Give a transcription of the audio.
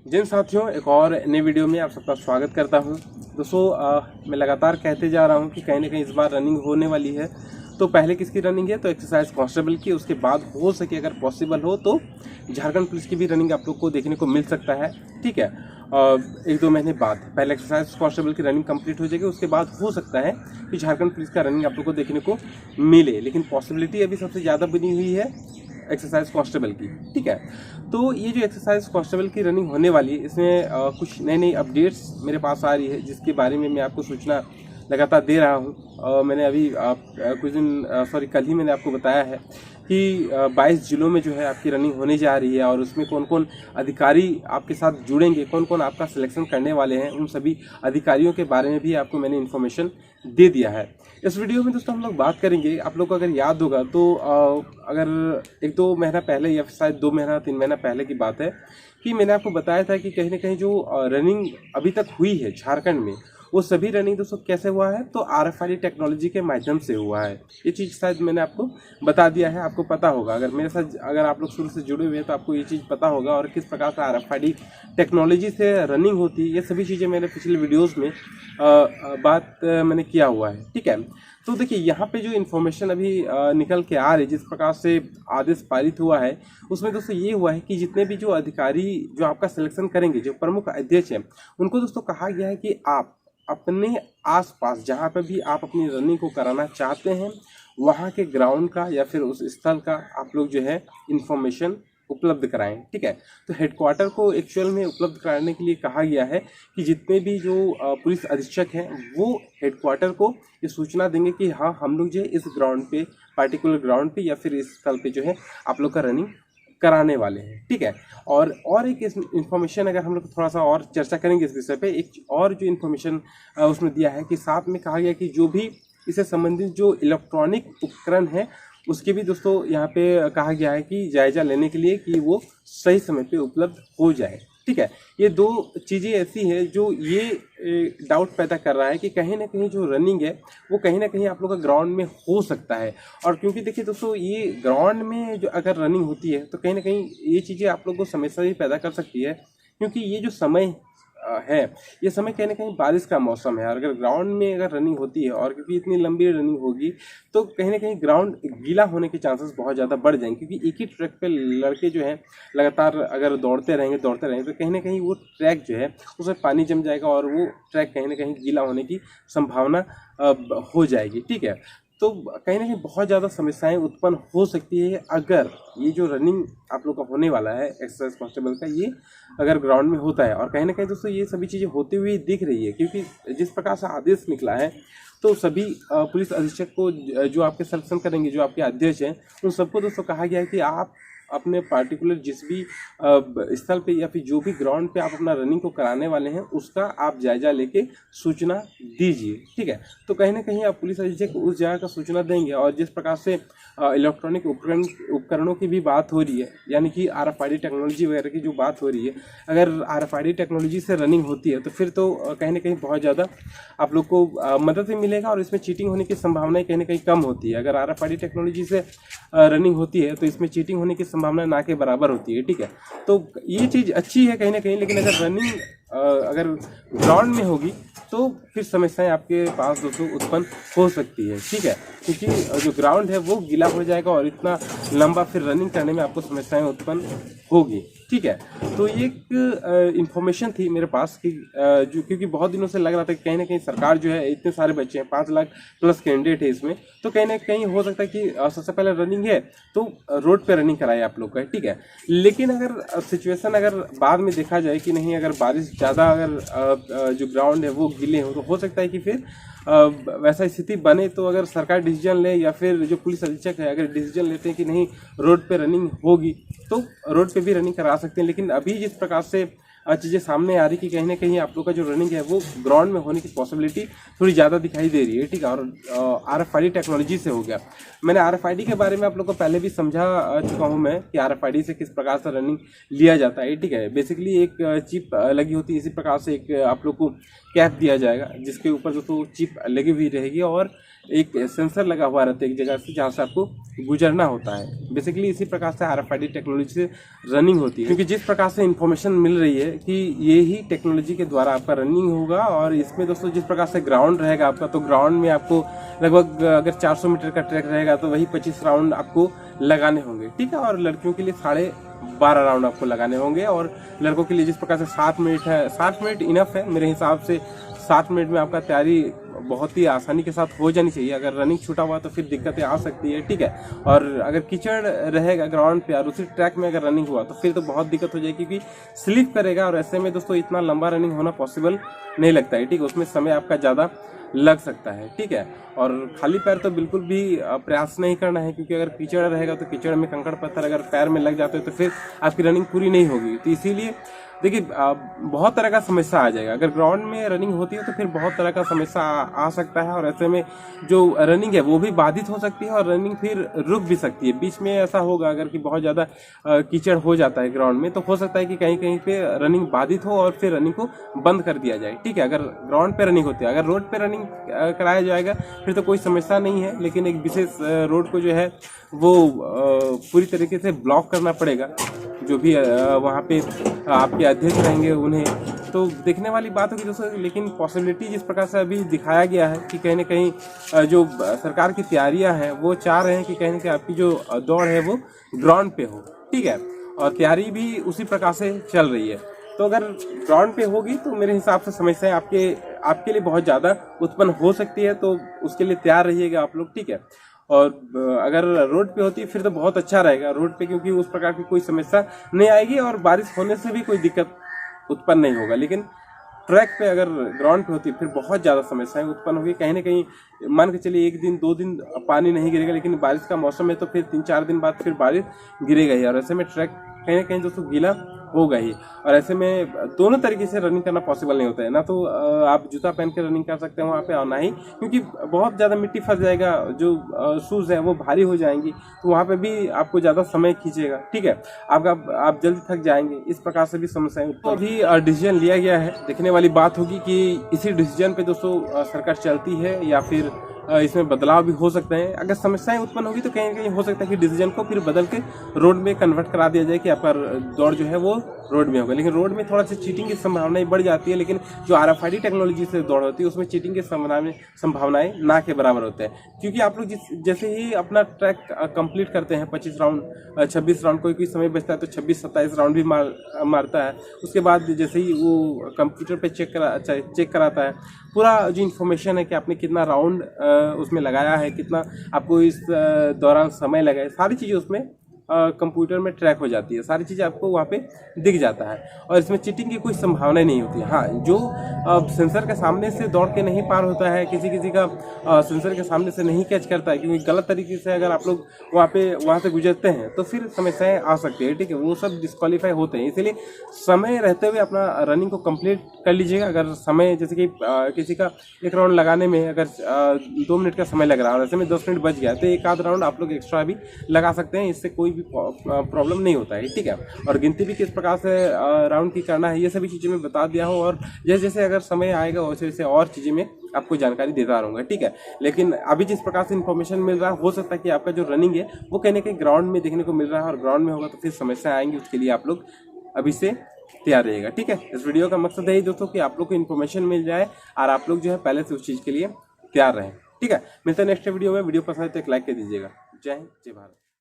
जिन साथियों एक और नई वीडियो में आप सबका स्वागत करता हूं। दोस्तों मैं लगातार कहते जा रहा हूं कि कहीं ना कहीं इस बार रनिंग होने वाली है। तो पहले किसकी रनिंग है? तो एक्सरसाइज कांस्टेबल की। उसके बाद हो सके अगर पॉसिबल हो तो झारखंड पुलिस की भी रनिंग आप लोग को देखने को मिल सकता है। ठीक है, 1-2 महीने बाद पहले एक्सरसाइज कांस्टेबल की रनिंग कंप्लीट हो जाएगी, उसके बाद हो सकता है कि झारखंड पुलिस का रनिंग आप लोग को देखने को मिले। लेकिन पॉसिबिलिटी अभी सबसे ज़्यादा बनी हुई है एक्सरसाइज कांस्टेबल की। ठीक है, तो ये जो एक्सरसाइज कांस्टेबल की रनिंग होने वाली है, इसमें कुछ नई नई अपडेट्स मेरे पास आ रही है, जिसके बारे में मैं आपको सूचना लगातार दे रहा हूँ। मैंने अभी कुछ दिन कल ही मैंने आपको बताया है कि 22 जिलों में जो है आपकी रनिंग होने जा रही है, और उसमें कौन कौन अधिकारी आपके साथ जुड़ेंगे, कौन कौन आपका सिलेक्शन करने वाले हैं, उन सभी अधिकारियों के बारे में भी आपको मैंने इन्फॉर्मेशन दे दिया है। इस वीडियो में दोस्तों हम लोग बात करेंगे, आप लोग को अगर याद होगा तो अगर 1-2 महीना पहले या शायद 2 महीना 3 महीना पहले की बात है कि मैंने आपको बताया था कि कहीं ना कहीं जो रनिंग अभी तक हुई है झारखंड में, वो सभी रनिंग दोस्तों कैसे हुआ है? तो RFID टेक्नोलॉजी के माध्यम से हुआ है। ये चीज़ शायद मैंने आपको बता दिया है, आपको पता होगा। अगर मेरे साथ अगर आप लोग शुरू से जुड़े हुए हैं तो आपको ये चीज़ पता होगा, और किस प्रकार से RFID टेक्नोलॉजी से रनिंग होती है, ये सभी चीज़ें मैंने पिछले वीडियोज़ में बात मैंने किया हुआ है। ठीक है, तो देखिए यहाँ पे जो इन्फॉर्मेशन अभी निकल के आ रही, जिस प्रकार से आदेश पारित हुआ है, उसमें दोस्तों ये हुआ है कि जितने भी जो अधिकारी जो आपका सिलेक्शन करेंगे, जो प्रमुख अध्यक्ष हैं, उनको दोस्तों कहा गया है कि आप अपने आसपास जहाँ पे भी आप अपनी रनिंग को कराना चाहते हैं, वहाँ के ग्राउंड का या फिर उस स्थल का आप लोग जो है इन्फॉर्मेशन उपलब्ध कराएं। ठीक है, तो हेडक्वार्टर को एक्चुअल में उपलब्ध कराने के लिए कहा गया है कि जितने भी जो पुलिस अधीक्षक हैं, वो हेडक्वार्टर को ये सूचना देंगे कि हाँ, हम लोग जो है इस ग्राउंड पे, पार्टिकुलर ग्राउंड पे या फिर इस स्थल पे जो है आप लोग का रनिंग कराने वाले हैं। ठीक है, और एक इन्फॉर्मेशन अगर हम लोग थोड़ा सा और चर्चा करेंगे इस विषय पे, एक और जो इन्फॉर्मेशन उसमें दिया है कि साथ में कहा गया कि जो भी इससे संबंधित जो इलेक्ट्रॉनिक उपकरण है, उसकी भी दोस्तों यहाँ पे कहा गया है कि जायजा लेने के लिए कि वो सही समय पे उपलब्ध हो जाए। ठीक है, ये 2 चीज़ें ऐसी हैं जो ये डाउट पैदा कर रहा है कि कहीं ना कहीं जो रनिंग है वो कहीं ना कहीं आप लोग का ग्राउंड में हो सकता है। और क्योंकि देखिए दोस्तों, ये ग्राउंड में जो अगर रनिंग होती है तो कहीं ना कहीं ये चीज़ें आप लोग को समस्या भी पैदा कर सकती है, क्योंकि ये जो समय है, ये समय कहीं ना कहीं बारिश का मौसम है। और अगर ग्राउंड में अगर रनिंग होती है, और क्योंकि इतनी लंबी रनिंग होगी, तो कहीं ना कहीं ग्राउंड गीला होने के चांसेस बहुत ज़्यादा बढ़ जाएंगे, क्योंकि एक ही ट्रैक पे लड़के जो हैं लगातार अगर दौड़ते रहेंगे तो कहीं ना कहीं वो ट्रैक जो है उसमें पानी जम जाएगा, और वो ट्रैक कहीं ना कहीं गीला होने की संभावना हो जाएगी। ठीक है, तो कहीं ना कहीं बहुत ज़्यादा समस्याएं उत्पन्न हो सकती है अगर ये जो रनिंग आप लोग का होने वाला है एक्सरसाइज कांस्टेबल का, ये अगर ग्राउंड में होता है। और कहीं ना कहीं दोस्तों ये सभी चीज़ें होती हुई दिख रही है, क्योंकि जिस प्रकार से आदेश निकला है, तो सभी पुलिस अधीक्षक को जो आपके सिलेक्शन करेंगे, जो आपके अध्यक्ष हैं, उन सबको दोस्तों कहा गया है कि आप अपने पार्टिकुलर जिस भी स्थल पे या फिर जो भी ग्राउंड पे आप अपना रनिंग को कराने वाले हैं, उसका आप जायजा लेके सूचना दीजिए। ठीक है, तो कहीं ना कहीं आप पुलिस अधीक्षक उस जगह का सूचना देंगे। और जिस प्रकार से इलेक्ट्रॉनिक उपकरणों की भी बात हो रही है, यानी कि RFID टेक्नोलॉजी वगैरह की जो बात हो रही है, अगर RFID टेक्नोलॉजी से रनिंग होती है तो फिर तो कहीं ना कहीं बहुत ज़्यादा आप लोग को मदद भी मिलेगा, और इसमें चीटिंग होने की संभावनाएं कहीं ना कहीं कम होती है। अगर RFID टेक्नोलॉजी से रनिंग होती है तो इसमें चीटिंग होने की संभावना ना के बराबर होती है। ठीक है, तो ये चीज़ अच्छी है कहीं ना कहीं, लेकिन अगर रनिंग अगर ग्राउंड में होगी तो फिर समस्याएं आपके पास दोस्तों उत्पन्न हो सकती है। ठीक है, क्योंकि जो ग्राउंड है वो गीला हो जाएगा, और इतना लंबा फिर रनिंग करने में आपको समस्याएं उत्पन्न होगी। ठीक है, तो ये एक इन्फॉर्मेशन थी मेरे पास कि जो, क्योंकि बहुत दिनों से लग रहा था कि कहीं ना कहीं सरकार जो है, इतने सारे बच्चे हैं, 5 लाख प्लस कैंडिडेट है इसमें, तो कहीं ना कहीं हो सकता है कि सबसे पहले रनिंग है तो रोड पे रनिंग कराए आप लोग का। ठीक है, लेकिन अगर सिचुएशन अगर बाद में देखा जाए कि नहीं, अगर बारिश ज़्यादा, अगर जो ग्राउंड है वो गीले हो, तो हो सकता है कि फिर वैसा स्थिति बने, तो अगर सरकार डिसीजन ले या फिर जो पुलिस अधीक्षक है अगर डिसीजन लेते हैं कि नहीं रोड पे रनिंग होगी, तो रोड पे भी रनिंग करा सकते हैं। लेकिन अभी जिस प्रकार से चीज़ें सामने आ रही कि कहीं ना कहीं आप लोग का जो रनिंग है वो ग्राउंड में होने की पॉसिबिलिटी थोड़ी ज़्यादा दिखाई दे रही है। ठीक है, और RFID टेक्नोलॉजी से हो गया। मैंने RFID के बारे में आप लोग को पहले भी समझा चुका हूँ मैं कि RFID से किस प्रकार से रनिंग लिया जाता है। ठीक है, बेसिकली एक चिप लगी होती है, इसी प्रकार से एक आप लोग को कैप दिया जाएगा जिसके ऊपर दोस्तों चिप लगी हुई रहेगी, और एक सेंसर लगा हुआ रहता है एक जगह से जहाँ से आपको गुजरना होता है। बेसिकली इसी प्रकार से RFID टेक्नोलॉजी से रनिंग होती है, क्योंकि जिस प्रकार से इन्फॉर्मेशन मिल रही है कि ये ही टेक्नोलॉजी के द्वारा आपका रनिंग होगा। और इसमें दोस्तों जिस प्रकार से ग्राउंड रहेगा आपका, तो ग्राउंड में आपको लगभग अगर 400 मीटर का ट्रैक रहेगा तो वही 25 राउंड आपको लगाने होंगे, ठीक है। और लड़कियों के लिए 12.5 राउंड आपको लगाने होंगे, और लड़कों के लिए जिस प्रकार से 7 मिनट है, 7 मिनट इनफ है मेरे हिसाब से। 7 मिनट में आपका तैयारी बहुत ही आसानी के साथ हो जानी चाहिए। अगर रनिंग छूटा हुआ तो फिर दिक्कतें आ सकती है, ठीक है। और अगर कीचड़ रहेगा ग्राउंड पे और उसी ट्रैक में अगर रनिंग हुआ तो फिर तो बहुत दिक्कत हो जाएगी, क्योंकि स्लिप करेगा। और ऐसे में दोस्तों इतना लंबा रनिंग होना पॉसिबल नहीं लगता है, ठीक है। उसमें समय आपका ज़्यादा लग सकता है, ठीक है। और खाली पैर तो बिल्कुल भी प्रयास नहीं करना है, क्योंकि अगर कीचड़ रहेगा तो कीचड़ में कंकड़ पत्थर अगर पैर में लग जाते हैं तो फिर आपकी रनिंग पूरी नहीं होगी। तो इसीलिए देखिए बहुत तरह का समस्या आ जाएगा। अगर ग्राउंड में रनिंग होती है तो फिर बहुत तरह का समस्या आ सकता है, और ऐसे में जो रनिंग है वो भी बाधित हो सकती है और रनिंग फिर रुक भी सकती है। बीच में ऐसा होगा अगर कि बहुत ज़्यादा कीचड़ हो जाता है ग्राउंड में, तो हो सकता है कि कहीं कहीं पे रनिंग बाधित हो और फिर रनिंग को बंद कर दिया जाए, ठीक है। अगर ग्राउंड पे रनिंग होती है, अगर रोड पे रनिंग कराया जाएगा फिर तो कोई समस्या नहीं है, लेकिन एक विशेष रोड को जो है वो पूरी तरीके से ब्लॉक करना पड़ेगा। जो भी वहाँ पे आपके अध्यक्ष रहेंगे उन्हें, तो देखने वाली बात होगी दोस्तों। लेकिन पॉसिबिलिटी जिस प्रकार से अभी दिखाया गया है कि कहीं ना कहीं जो सरकार की तैयारियां हैं वो चाह रहे हैं कि कहीं ना कहीं आपकी जो दौड़ है वो ग्राउंड पे हो, ठीक है। और तैयारी भी उसी प्रकार से चल रही है। तो अगर ग्राउंड पे होगी तो मेरे हिसाब से समस्याएं आपके लिए बहुत ज़्यादा उत्पन्न हो सकती है, तो उसके लिए तैयार रहिएगा आप लोग, ठीक है। और अगर रोड पे होती है फिर तो बहुत अच्छा रहेगा रोड पे, क्योंकि उस प्रकार की कोई समस्या नहीं आएगी और बारिश होने से भी कोई दिक्कत उत्पन्न नहीं होगा। लेकिन ट्रैक पे अगर ग्राउंड पे होती है फिर बहुत ज़्यादा समस्याएं उत्पन्न होगी। कहीं ना कहीं मान के चलिए 1 दिन 2 दिन पानी नहीं गिरेगा, लेकिन बारिश का मौसम है तो फिर 3-4 दिन बाद फिर बारिश गिरेगा ही, और ऐसे में ट्रैक कहीं ना कहीं दोस्तों गीला होगा ही। और ऐसे में दोनों तरीके से रनिंग करना पॉसिबल नहीं होता है, ना तो आप जूता पहन के रनिंग कर सकते हैं वहाँ पे, और ना ही, क्योंकि बहुत ज़्यादा मिट्टी फंस जाएगा, जो शूज़ है वो भारी हो जाएंगी, तो वहाँ पे भी आपको ज़्यादा समय खींचेगा, ठीक है। आप जल्दी थक जाएंगे। इस प्रकार से भी समस्याएं तो अभी डिसीजन लिया गया है। देखने वाली बात होगी कि इसी डिसीजन पे दोस्तों सरकार चलती है या फिर इसमें बदलाव भी हो सकते हैं। अगर समस्याएं उत्पन्न होगी तो कहीं कहीं हो सकता है कि डिसीजन को फिर बदल के रोड में कन्वर्ट करा दिया जाए कि आपका दौड़ जो है वो रोड में होगा। लेकिन रोड में थोड़ा सा चीटिंग की संभावनाएं बढ़ जाती है, लेकिन जो RFID टेक्नोलॉजी से दौड़ होती है उसमें चीटिंग की संभावनाएं ना के बराबर होते हैं। क्योंकि आप लोग जैसे ही अपना ट्रैक कंप्लीट करते हैं 25 राउंड 26 राउंड, कोई समय बचता है तो 26-27 राउंड भी मारता है। उसके बाद जैसे ही वो कंप्यूटर पे चेक कराता है पूरा जो इन्फॉर्मेशन है कि आपने कितना राउंड उसमें लगाया है, कितना आपको इस दौरान समय लगा है, सारी चीज़ें उसमें कंप्यूटर में ट्रैक हो जाती है, सारी चीज़ें आपको वहाँ पे दिख जाता है। और इसमें चीटिंग की कोई संभावना नहीं होती है। हाँ, जो सेंसर के सामने से दौड़ के नहीं पार होता है, किसी का सेंसर के सामने से नहीं कैच करता है, क्योंकि गलत तरीके से अगर आप लोग वहाँ से गुजरते हैं तो फिर समस्याएं आ सकती है, ठीक है। वो सब डिस्क्वालीफाई होते हैं। इसीलिए समय रहते हुए अपना रनिंग को कंप्लीट कर लीजिएगा। अगर समय जैसे कि किसी का 1 राउंड लगाने में अगर 2 मिनट का समय लग रहा है और ऐसे में 10 मिनट बच गया तो 1 आध राउंड आप लोग एक्स्ट्रा भी लगा सकते हैं। इससे कोई प्रॉब्लम नहीं होता है, ठीक है। और गिनती भी किस प्रकार से राउंड की करना है ये सभी चीज़ें मैं बता दिया हूँ, और जैसे जैसे अगर समय आएगा वैसे वैसे और चीज़ें में आपको जानकारी देता रहूँगा, ठीक है। लेकिन अभी जिस प्रकार से इन्फॉर्मेशन मिल रहा है हो सकता है कि आपका जो रनिंग है वो कहीं ना कहीं ग्राउंड में देखने को मिल रहा है, और ग्राउंड में होगा तो फिर समस्या आएंगी। उसके लिए आप लोग अभी से तैयार रहेगा, ठीक है। इस वीडियो का मकसद है दोस्तों कि आप लोग को इन्फॉर्मेशन मिल जाए और आप लोग जो है पहले से उस चीज़ के लिए तैयार रहें, ठीक है। मिलते हैं नेक्स्ट वीडियो में। वीडियो पसंद है तो एक लाइक कर दीजिएगा। जय हिंद, जय भारत।